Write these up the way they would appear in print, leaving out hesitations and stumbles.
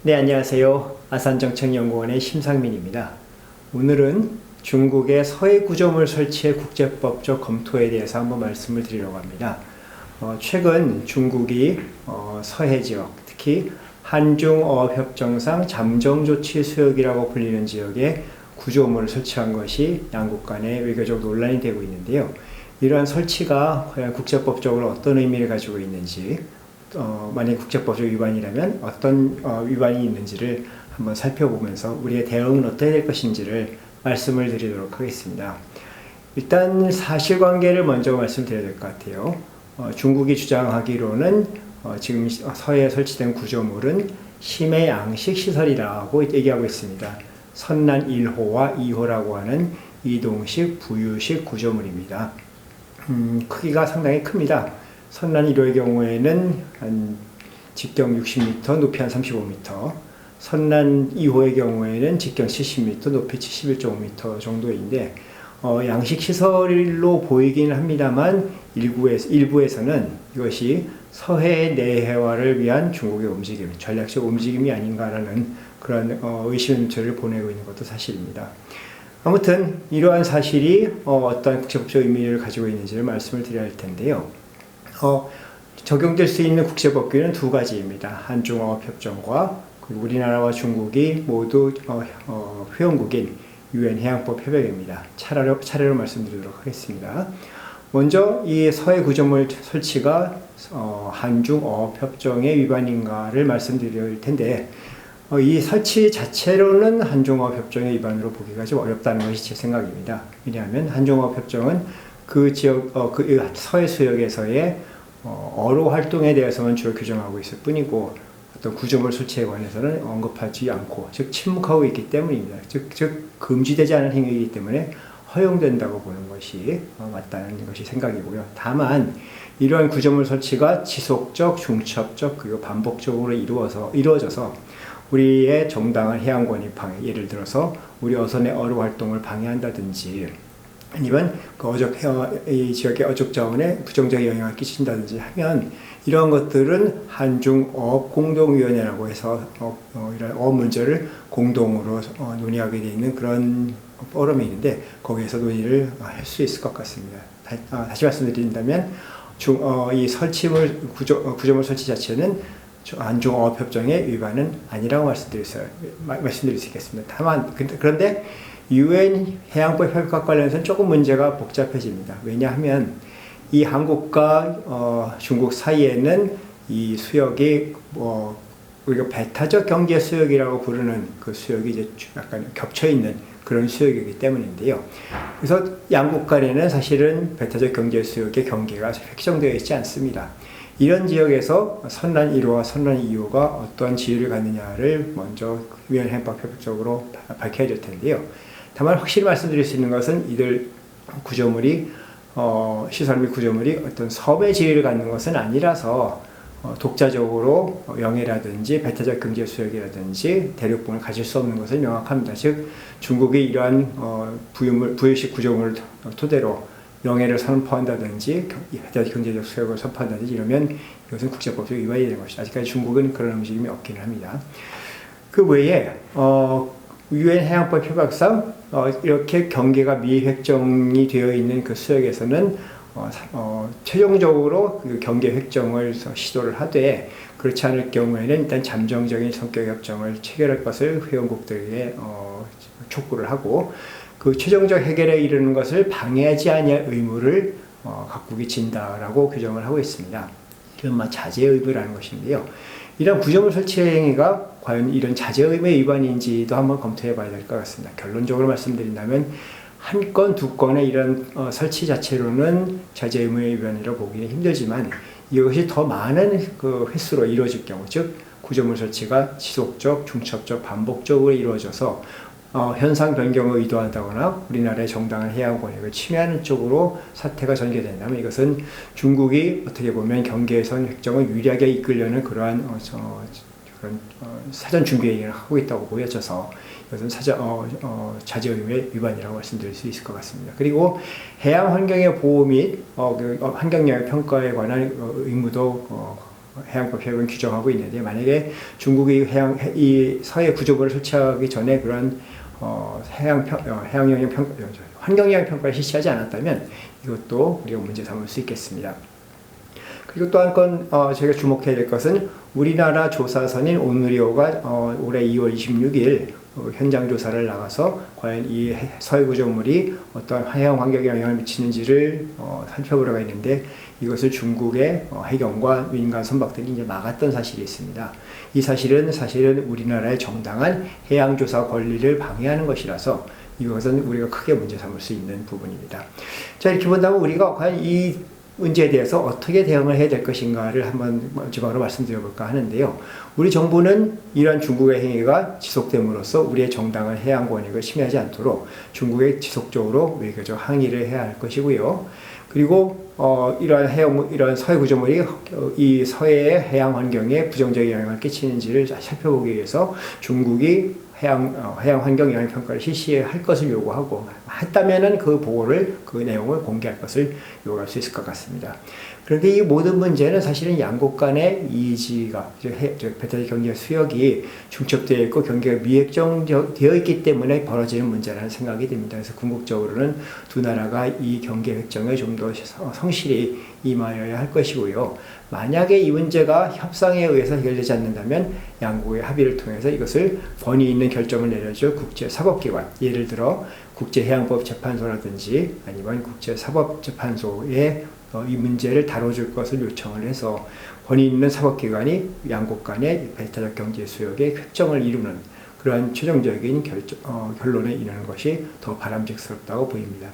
네, 안녕하세요. 아산정책연구원의 심상민입니다. 오늘은 중국의 서해 구조물 설치의 국제법적 검토에 대해서 한번 말씀을 드리려고 합니다. 최근 중국이 서해 지역, 특히 한중어업협정상 잠정조치 수역이라고 불리는 지역에 구조물을 설치한 것이 양국 간의 외교적 논란이 되고 있는데요. 이러한 설치가 과연 국제법적으로 어떤 의미를 가지고 있는지, 만약 국제법적 위반이라면 어떤 위반이 있는지를 한번 살펴보면서 우리의 대응은 어떻게 될 것인지를 말씀을 드리도록 하겠습니다. 일단 사실관계를 먼저 말씀드려야 될 것 같아요. 중국이 주장하기로는 지금 서해에 설치된 구조물은 심해 양식 시설이라고 얘기하고 있습니다. 선난 1호와 2호라고 하는 이동식, 부유식 구조물입니다. 크기가 상당히 큽니다. 선난 1호의 경우에는 한 직경 60m, 높이 한 35m, 선난 2호의 경우에는 직경 70m, 높이 71.5m 정도인데 양식 시설로 보이긴 합니다만 일부에서는 이것이 서해 내해화를 위한 중국의 움직임, 전략적 움직임이 아닌가라는 그런 의심을 보내고 있는 것도 사실입니다. 아무튼 이러한 사실이 어떤 국제법적 의미를 가지고 있는지를 말씀을 드려야 할 텐데요. 적용될 수 있는 국제법규는 두 가지입니다. 한중어업협정과 그리고 우리나라와 중국이 모두 회원국인 UN 해양법 협약입니다. 차례로 말씀드리도록 하겠습니다. 먼저 이 서해 구조물 설치가 한중어업협정의 위반인가를 말씀드릴 텐데 이 설치 자체로는 한중어업협정의 위반으로 보기가 좀 어렵다는 것이 제 생각입니다. 왜냐하면 한중어업협정은 그 지역, 그 서해 수역에서의 어로 활동에 대해서만 주로 규정하고 있을 뿐이고 어떤 구조물 설치에 관해서는 언급하지 않고, 즉 침묵하고 있기 때문입니다. 즉 금지되지 않은 행위이기 때문에 허용된다고 보는 것이 맞다는 것이 생각이고요. 다만 이러한 구조물 설치가 지속적, 중첩적 그리고 반복적으로 이루어져서 우리의 정당한 해양권이 예를 들어서 우리 어선의 어로 활동을 방해한다든지 아니면 이 지역의 어족 자원에 부정적 영향을 끼친다든지 하면 이러한 것들은 한중어업공동위원회라고 해서 이런 어업 문제를 공동으로 논의하게 되어 있는 그런 포럼이 있는데 거기에서 논의를 할 수 있을 것 같습니다. 다시 말씀드린다면 이 구조물 설치 자체는 한중어업협정의 위반은 아니라고 말씀드릴 수 있겠습니다. 다만 그런데 UN 해양법 협약과 관련해서는 조금 문제가 복잡해집니다. 왜냐하면 이 한국과 중국 사이에는 이 수역이 우리가 배타적 경계 수역이라고 부르는 그 수역이 이제 약간 겹쳐 있는 그런 수역이기 때문인데요. 그래서 양국 간에는 사실은 배타적 경계 수역의 경계가 획정되어 있지 않습니다. 이런 지역에서 선란 1호와 선란 2호가 어떠한 지위를 갖느냐를 먼저 UN 해양법 협약적으로 밝혀야 될 텐데요. 다만 확실히 말씀드릴 수 있는 것은 이들 구조물이 시설 및 구조물이 어떤 섬의 지위를 갖는 것은 아니라서 독자적으로 영해라든지 배타적 경제 수역이라든지 대륙붕을 가질 수 없는 것은 명확합니다. 즉 중국이 이러한 부유식 구조물을 토대로 영해를 선포한다든지 배타적 경제적 수역을 선포한다든지 이러면 이것은 국제법적 위반이 되는 것이다. 아직까지 중국은 그런 움직임이 없기는 합니다. 그 외에 UN 해양법 협약상 이렇게 경계가 미획정이 되어 있는 그 수역에서는 최종적으로 그 경계 획정을 시도를 하되 그렇지 않을 경우에는 일단 잠정적인 성격의 협정을 체결할 것을 회원국들에게 촉구를 하고 그 최종적 해결에 이르는 것을 방해하지 아니할 의무를 각국이 진다라고 규정을 하고 있습니다. 이런 자제의 의무라는 것인데요. 이런 구조물 설치 행위가 과연 이런 자제의 의무의 위반인지도 한번 검토해 봐야 될 것 같습니다. 결론적으로 말씀드린다면 한 건, 두 건의 이런 설치 자체로는 자제의 의무의 위반이라고 보기는 힘들지만 이것이 더 많은 그 횟수로 이루어질 경우, 즉 구조물 설치가 지속적, 중첩적, 반복적으로 이루어져서 현상 변경을 의도한다거나 우리나라의 정당한 해양 권익을 침해하는 쪽으로 사태가 전개된다면 이것은 중국이 어떻게 보면 경계선 획정을 유리하게 이끌려는 그러한 사전 준비 행위를 하고 있다고 보여져서 이것은 자제 의무의 위반이라고 말씀드릴 수 있을 것 같습니다. 그리고 해양 환경의 보호 및 환경 영향 평가에 관한 의무도 해양법 협약은 규정하고 있는데, 만약에 중국이 이 서해 구조물을 설치하기 전에 그런 환경영향 평가를 실시하지 않았다면 이것도 우리가 문제 삼을 수 있겠습니다. 그리고 또 한 건 저희가 주목해야 될 것은 우리나라 조사선인 오누리호가 올해 2월 26일 현장 조사를 나가서 과연 이 서해 구조물이 어떤 해양 환경에 영향을 미치는지를 살펴보려고 했는데, 이것을 중국의 해경과 민간 선박들이 이제 막았던 사실이 있습니다. 이 사실은 우리나라의 정당한 해양 조사 권리를 방해하는 것이라서 이것은 우리가 크게 문제 삼을 수 있는 부분입니다. 자, 이렇게 본다면 우리가 과연 이 문제에 대해서 어떻게 대응을 해야 될 것인가를 한번 마지막으로 말씀드려볼까 하는데요. 우리 정부는 이러한 중국의 행위가 지속됨으로써 우리의 정당한 해양 권익을 침해하지 않도록 중국에 지속적으로 외교적 항의를 해야 할 것이고요. 그리고 이러한 서해 구조물이 이 서해의 해양 환경에 부정적인 영향을 끼치는지를 살펴보기 위해서 중국이 해양 환경 영향 평가를 실시할 것을 요구하고, 했다면은 그 보고를, 그 내용을 공개할 것을 요구할 수 있을 것 같습니다. 그런데 이 모든 문제는 사실은 양국 간의 이지가, 배타적 경제 수역이 중첩되어 있고 경계가 미획정되어 있기 때문에 벌어지는 문제라는 생각이 듭니다. 그래서 궁극적으로는 두 나라가 이 경계 획정에 좀 더 성실히 임하여야 할 것이고요. 만약에 이 문제가 협상에 의해서 해결되지 않는다면 양국의 합의를 통해서 이것을 권위 있는 결정을 내려줄 국제사법기관, 예를 들어 국제해양법 재판소라든지 아니면 국제사법재판소에 이 문제를 다뤄줄 것을 요청을 해서 권위 있는 사법기관이 양국 간의 배타적 경제 수역의 획정을 이루는 그러한 최종적인 결론에 이르는 것이 더 바람직스럽다고 보입니다.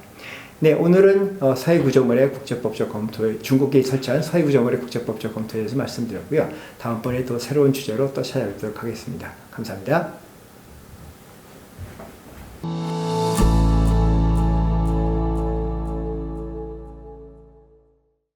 네, 오늘은 서해 구조물의 국제법적 검토에, 중국이 설치한 서해 구조물의 국제법적 검토에 대해서 말씀드렸고요. 다음번에 또 새로운 주제로 또 찾아뵙도록 하겠습니다. 감사합니다.